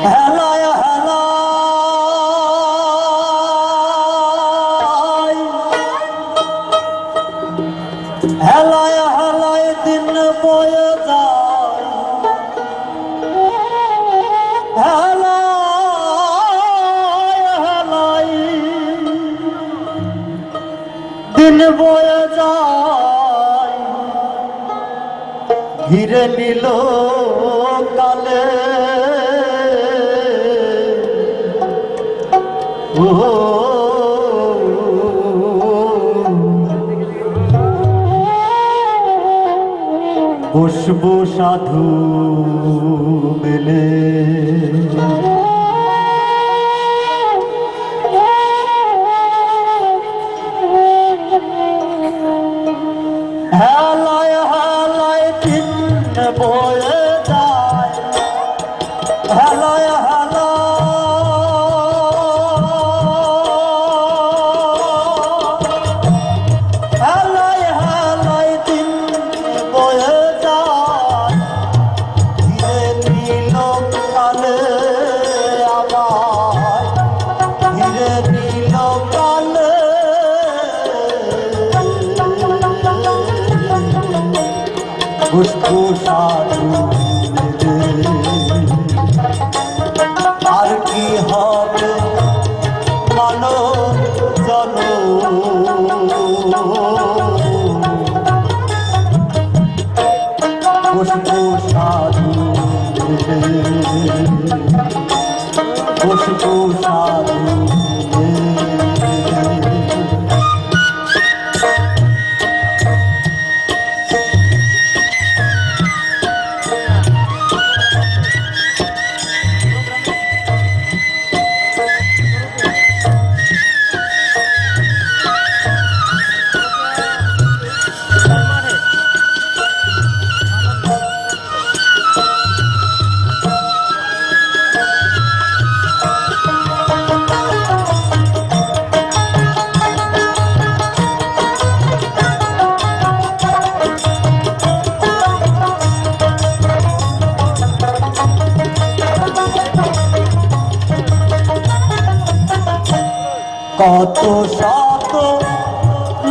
হেলায় হেলায় হেলায় হেলায় দিন বয়ে যায়, হেলায় হেলায় দিন বয়ে যায়, ঘিরে নিল কালে বসবো সাধু মেলে, হেলায় হেলায় দিন বয়ে যায়, হেলায় হেলায় হেলায় দিন বয়ে যায়, ধীরে নীল কালে আমার, ধীরে নীল কালে পুষ্প সাধু আর কি হবে মানব জন, পুষ্প সাধু পুষ্প সাধু কত শত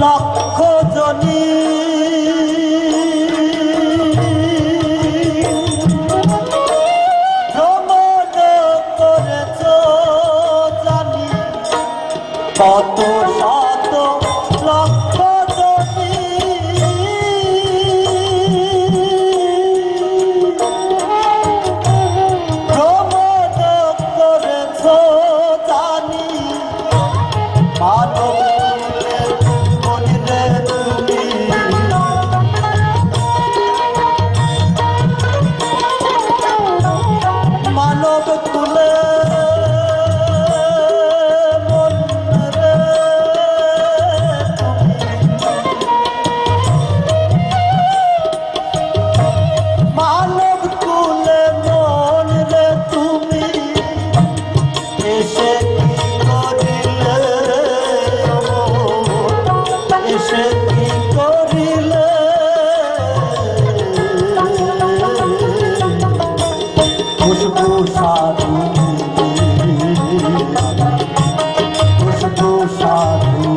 লক্ষ জনী ভ্রমণ করেছ জানি, কত শত লক্ষ জনী ভ্রমণ করেছ জানি, মানব মনিরে তুমি মানব কুলে মনিরে মানব কুলে মনিরে তুমি এসে এসে কি করিলে পুষ্প সাধু পুষ্প সাধু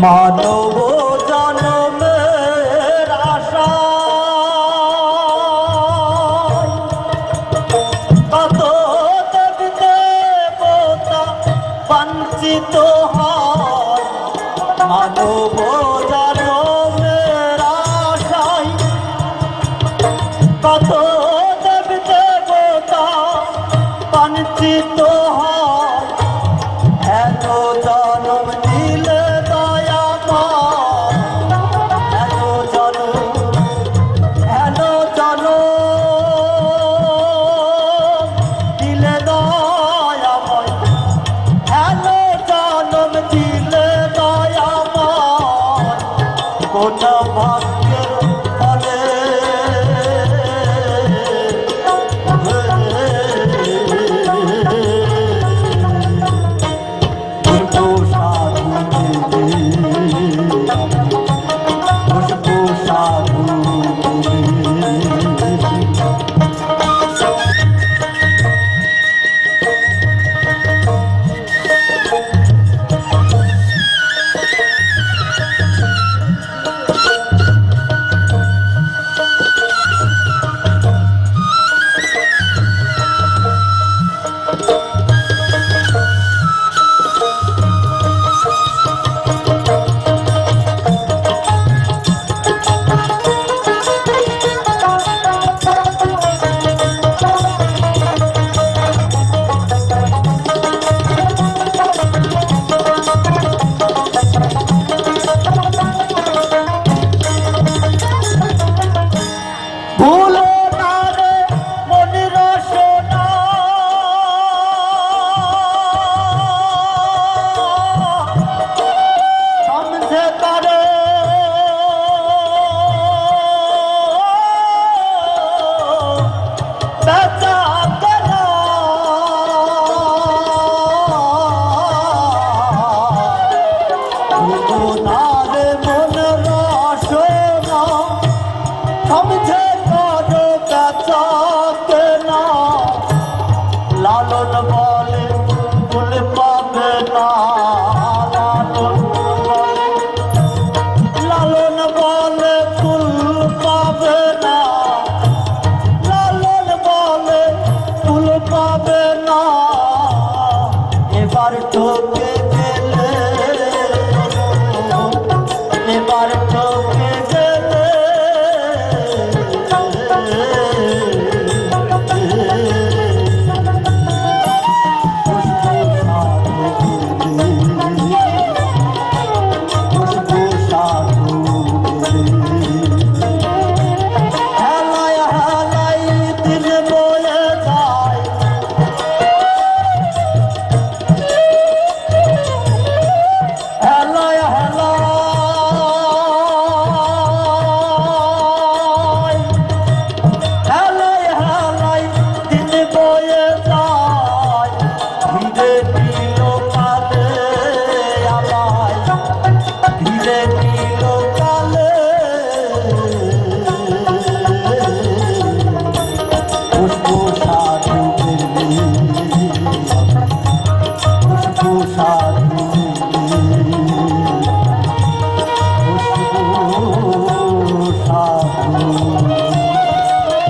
মানব জনমের আশা কত দেবতা বঞ্চিত হয়। পাবে না লালন বলে ফুল পাবে না লালন বলে ফুল পাবে না এবার ঠকে গেলে এবার ঠকে গেলে সাধু